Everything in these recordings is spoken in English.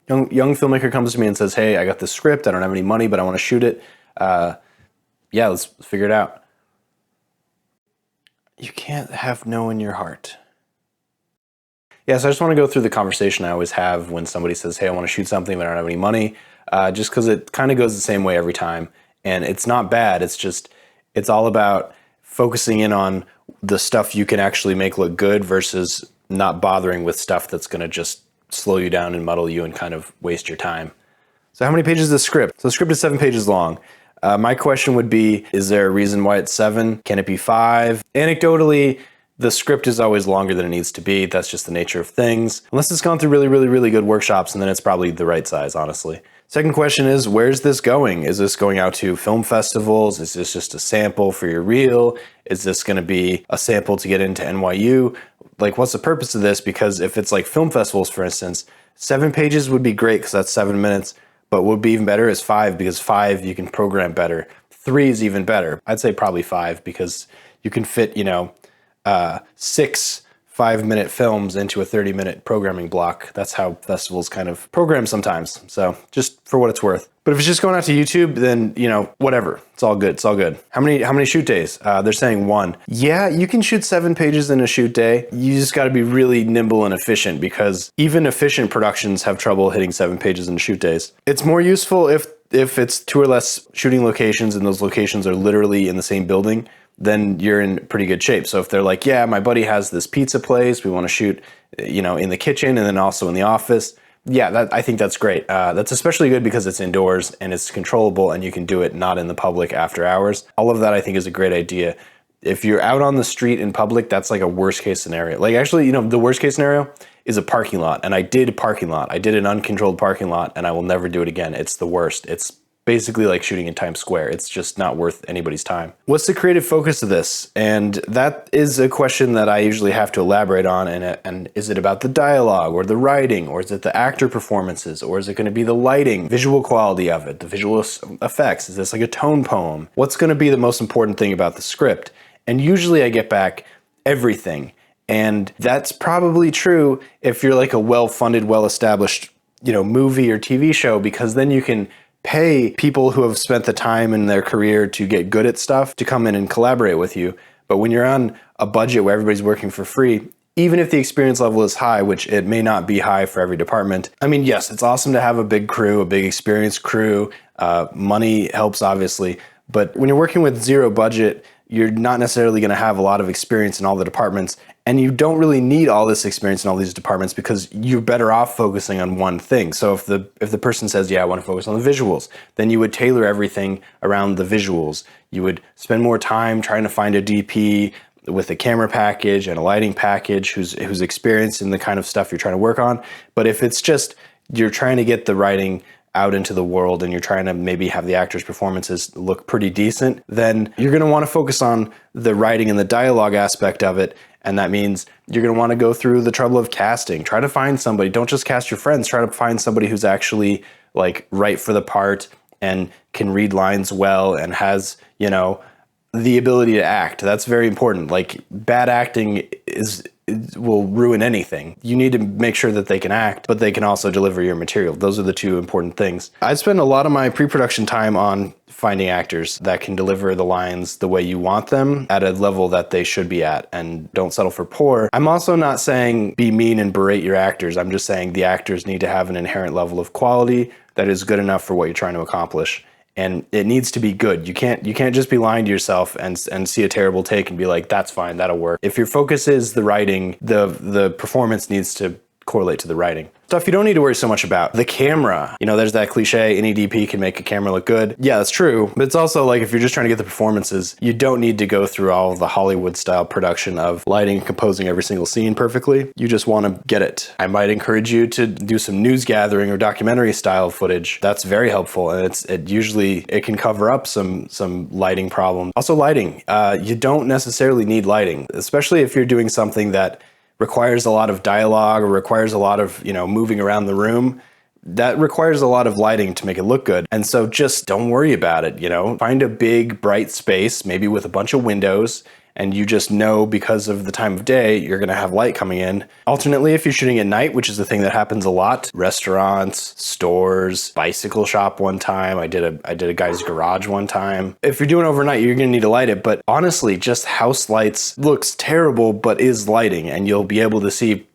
Young filmmaker comes to me and says, hey, I got this script, I don't have any money, but I want to shoot it. Yeah, let's figure it out. You can't have no in your heart. Yeah, so I just want to go through the conversation I always have when somebody says, hey, I want to shoot something, but I don't have any money, just because it kind of goes the same way every time. And it's not bad, it's all about focusing in on the stuff you can actually make look good versus not bothering with stuff that's going to just slow you down and muddle you and kind of waste your time. So how many pages is the script? So the script is 7 pages long. My question would be, is there a reason why it's 7? Can it be 5? Anecdotally, the script is always longer than it needs to be. That's just the nature of things. Unless it's gone through really, really, really good workshops, and then it's probably the right size, honestly. Second question is, where's this going? Is this going out to film festivals? Is this just a sample for your reel? Is this going to be a sample to get into NYU? Like, what's the purpose of this? Because if it's like film festivals, for instance, 7 pages would be great because that's 7 minutes. But what would be even better is 5, because 5 you can program better. 3 is even better. I'd say probably 5 because you can fit, 6 5-minute films into a 30-minute programming block. That's how festivals kind of program sometimes. So just for what it's worth. But if it's just going out to YouTube, then, whatever. It's all good. It's all good. How many shoot days? They're saying 1. Yeah, you can shoot 7 pages in a shoot day. You just got to be really nimble and efficient, because even efficient productions have trouble hitting 7 pages in shoot days. It's more useful if it's 2 or less shooting locations and those locations are literally in the same building, then you're in pretty good shape. So if they're like, yeah, my buddy has this pizza place, we want to shoot, in the kitchen and then also in the office. Yeah, I think that's great. That's especially good because it's indoors and it's controllable and you can do it not in the public after hours. All of that I think is a great idea. If you're out on the street in public, that's like a worst case scenario. Like actually, the worst case scenario is a parking lot. And I did a parking lot. I did an uncontrolled parking lot and I will never do it again. It's the worst. It's basically like shooting in Times Square. It's just not worth anybody's time. What's the creative focus of this? And that is a question that I usually have to elaborate on. And is it about the dialogue or the writing, or is it the actor performances, or is it going to be the lighting, visual quality of it, the visual effects? Is this like a tone poem? What's going to be the most important thing about the script? And usually I get back everything. And that's probably true if you're like a well-funded, well-established, movie or TV show, because then you can pay people who have spent the time in their career to get good at stuff to come in and collaborate with you. But when you're on a budget where everybody's working for free, even if the experience level is high, which it may not be high for every department. I mean, yes, it's awesome to have a big crew, a big experienced crew. Money helps, obviously. But when you're working with zero budget, you're not necessarily going to have a lot of experience in all the departments. And you don't really need all this experience in all these departments because you're better off focusing on one thing. So if the person says, yeah, I want to focus on the visuals, then you would tailor everything around the visuals. You would spend more time trying to find a DP with a camera package and a lighting package who's experienced in the kind of stuff you're trying to work on. But if it's just you're trying to get the writing out into the world and you're trying to maybe have the actors' performances look pretty decent, then you're going to want to focus on the writing and the dialogue aspect of it. And that means you're going to want to go through the trouble of casting. Try to find somebody. Don't just cast your friends. Try to find somebody who's actually like right for the part and can read lines well and has, the ability to act. That's very important. Like, bad acting will ruin anything. You need to make sure that they can act, but they can also deliver your material. Those are the 2 important things. I spend a lot of my pre-production time on finding actors that can deliver the lines the way you want them at a level that they should be at, and don't settle for poor. I'm also not saying be mean and berate your actors. I'm just saying the actors need to have an inherent level of quality that is good enough for what you're trying to accomplish. And it needs to be good. You can't just be lying to yourself and see a terrible take and be like, that's fine, that'll work. If your focus is the writing, the performance needs to correlate to the writing. Stuff you don't need to worry so much about. The camera. There's that cliche, any DP can make a camera look good. Yeah, that's true. But it's also like, if you're just trying to get the performances, you don't need to go through all of the Hollywood style production of lighting and composing every single scene perfectly. You just want to get it. I might encourage you to do some news gathering or documentary style footage. That's very helpful. And it can cover up some lighting problems. Also lighting. You don't necessarily need lighting, especially if you're doing something that requires a lot of dialogue or requires a lot of, moving around the room. That requires a lot of lighting to make it look good. And so just don't worry about it, Find a big, bright space, maybe with a bunch of windows, and you just know because of the time of day, you're gonna have light coming in. Alternately, if you're shooting at night, which is a thing that happens a lot, restaurants, stores, bicycle shop one time, I did a guy's garage one time. If you're doing overnight, you're gonna need to light it, but honestly, just house lights looks terrible, but is lighting, and you'll be able to see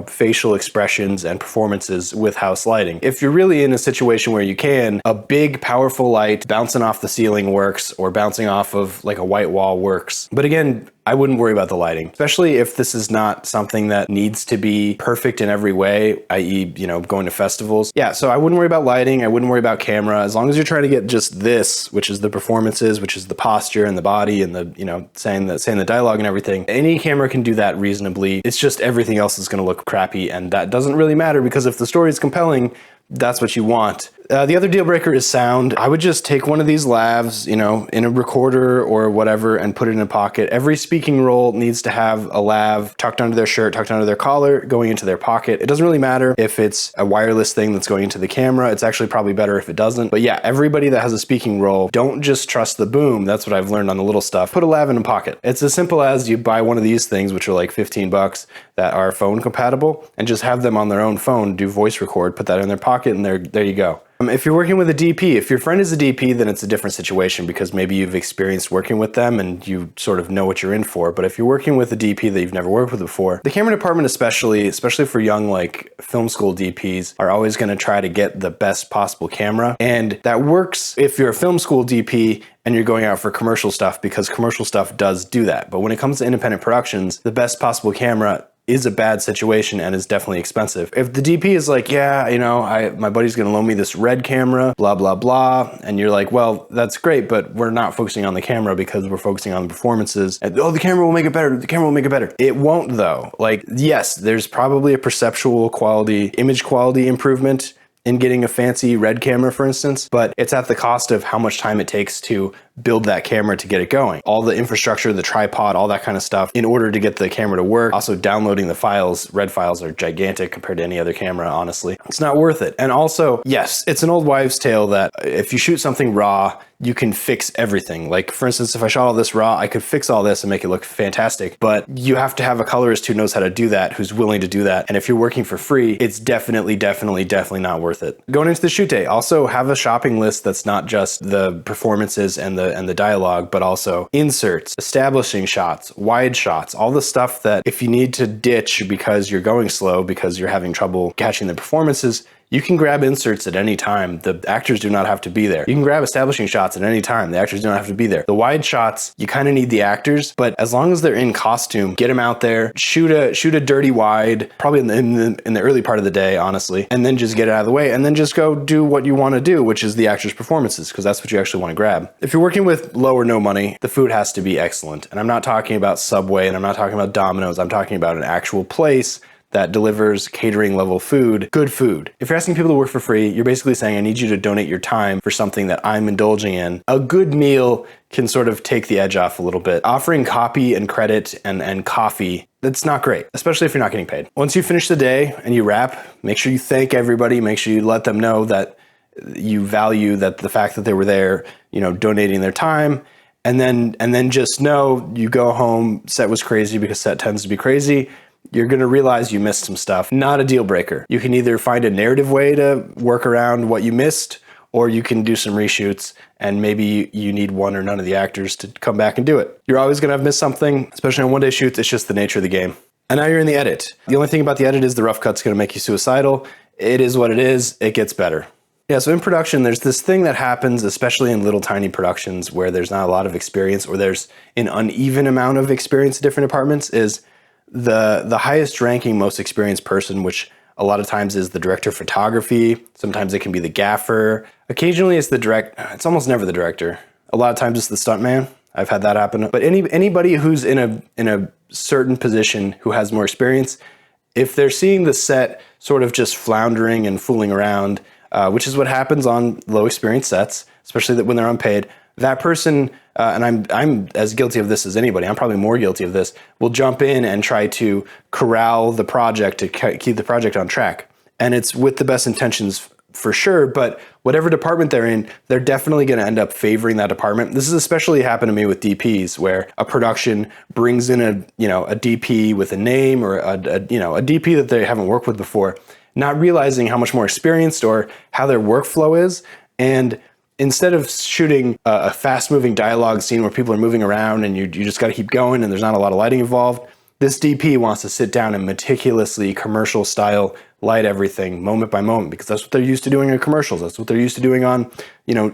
facial expressions and performances with house lighting. If you're really in a situation where you can, a big powerful light bouncing off the ceiling works, or bouncing off of like a white wall works. But again, I wouldn't worry about the lighting, especially if this is not something that needs to be perfect in every way, i.e., going to festivals. Yeah, so I wouldn't worry about lighting. I wouldn't worry about camera. As long as you're trying to get just this, which is the performances, which is the posture and the body and the, saying the dialogue and everything, any camera can do that reasonably. It's just everything else is going to look crappy, and that doesn't really matter, because if the story is compelling, that's what you want. The other deal breaker is sound. I would just take one of these lavs, in a recorder or whatever, and put it in a pocket. Every speaking role needs to have a lav tucked under their shirt, tucked under their collar, going into their pocket. It doesn't really matter if it's a wireless thing that's going into the camera. It's actually probably better if it doesn't. But yeah, everybody that has a speaking role, don't just trust the boom. That's what I've learned on the little stuff. Put a lav in a pocket. It's as simple as you buy one of these things, which are like 15 bucks, that are phone compatible, and just have them on their own phone, do voice record, put that in their pocket, and there you go. If you're working with a DP, if your friend is a DP, then it's a different situation, because maybe you've experienced working with them and you sort of know what you're in for. But if you're working with a DP that you've never worked with before, the camera department especially for young like film school DPs, are always going to try to get the best possible camera. And that works if you're a film school DP and you're going out for commercial stuff, because commercial stuff does do that. But when it comes to independent productions, the best possible camera is a bad situation and is definitely expensive. If the DP is like, yeah, my buddy's gonna loan me this red camera, blah, blah, blah, and you're like, well, that's great, but we're not focusing on the camera because we're focusing on the performances. And, the camera will make it better. The camera will make it better. It won't though. Like, yes, there's probably a perceptual quality, image quality improvement in getting a fancy red camera, for instance, but it's at the cost of how much time it takes to build that camera to get it going. All the infrastructure, the tripod, all that kind of stuff in order to get the camera to work. Also downloading the files, red files are gigantic compared to any other camera, honestly. It's not worth it. And also, yes, it's an old wives' tale that if you shoot something raw, you can fix everything. Like, for instance, if I shot all this raw, I could fix all this and make it look fantastic, but you have to have a colorist who knows how to do that, who's willing to do that. And if you're working for free, it's definitely not worth it. Going into the shoot day, also have a shopping list that's not just the performances and the dialogue, but also inserts, establishing shots, wide shots, all the stuff that if you need to ditch because you're going slow, because you're having trouble catching the performances, you can grab inserts at any time. The actors do not have to be there. You can grab establishing shots at any time. The actors don't have to be there. The wide shots, you kind of need the actors, but as long as they're in costume, get them out there, shoot a dirty wide, probably in the early part of the day, honestly, and then just get it out of the way, and then just go do what you want to do, which is the actors' performances, because that's what you actually want to grab. If you're working with low or no money, the food has to be excellent. And I'm not talking about Subway, and I'm not talking about Domino's. I'm talking about an actual place that delivers catering level food, good food. If you're asking people to work for free, you're basically saying, I need you to donate your time for something that I'm indulging in. A good meal can sort of take the edge off a little bit. Offering copy and credit and coffee, that's not great, especially if you're not getting paid. Once you finish the day and you wrap, make sure you thank everybody, make sure you let them know that you value that the fact that they were there, donating their time. And then just know you go home, set was crazy because set tends to be crazy. You're going to realize you missed some stuff. Not a deal breaker. You can either find a narrative way to work around what you missed, or you can do some reshoots and maybe you need one or none of the actors to come back and do it. You're always going to have missed something, especially on one-day shoots. It's just the nature of the game. And now you're in the edit. The only thing about the edit is the rough cut's going to make you suicidal. It is what it is. It gets better. Yeah, so in production, there's this thing that happens, especially in little tiny productions where there's not a lot of experience, or there's an uneven amount of experience in different departments, is the highest ranking, most experienced person, which a lot of times is the director of photography. Sometimes it can be the gaffer. Occasionally it's it's almost never the director. A lot of times it's the stuntman. I've had that happen. But anybody who's in a certain position who has more experience, if they're seeing the set sort of just floundering and fooling around, which is what happens on low experience sets, especially when they're unpaid, that person, and I'm as guilty of this as anybody, I'm probably more guilty of this, will jump in and try to corral the project to keep the project on track. And it's with the best intentions for sure, but whatever department they're in, they're definitely going to end up favoring that department. This has especially happened to me with DPs, where a production brings in a DP with a name, or a DP that they haven't worked with before, not realizing how much more experienced or how their workflow is. And instead of shooting a fast-moving dialogue scene where people are moving around and you just got to keep going and there's not a lot of lighting involved, this DP wants to sit down and meticulously, commercial style, light everything moment by moment, because that's what they're used to doing in commercials. That's what they're used to doing on,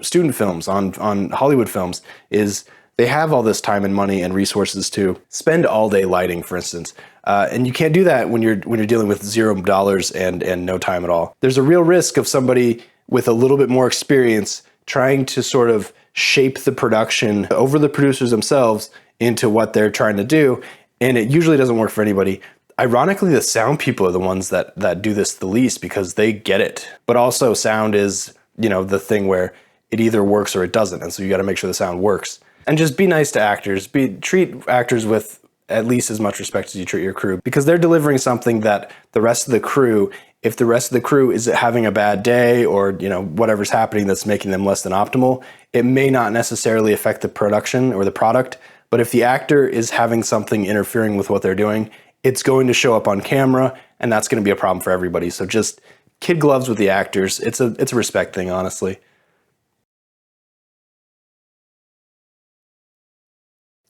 student films, on Hollywood films, is they have all this time and money and resources to spend all day lighting, for instance. And you can't do that when you're dealing with $0 and no time at all. There's a real risk of somebody with a little bit more experience trying to sort of shape the production over the producers themselves into what they're trying to do. And it usually doesn't work for anybody. Ironically, the sound people are the ones that do this the least, because they get it. But also sound is, the thing where it either works or it doesn't. And so you got to make sure the sound works. And just be nice to actors. Treat actors with at least as much respect as you treat your crew, because they're delivering something that the rest of the crew, if the rest of the crew is having a bad day or, whatever's happening that's making them less than optimal, it may not necessarily affect the production or the product. But if the actor is having something interfering with what they're doing, it's going to show up on camera, and that's going to be a problem for everybody. So just kid gloves with the actors. It's a respect thing, honestly.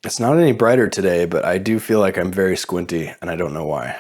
It's not any brighter today, but I do feel like I'm very squinty, and I don't know why.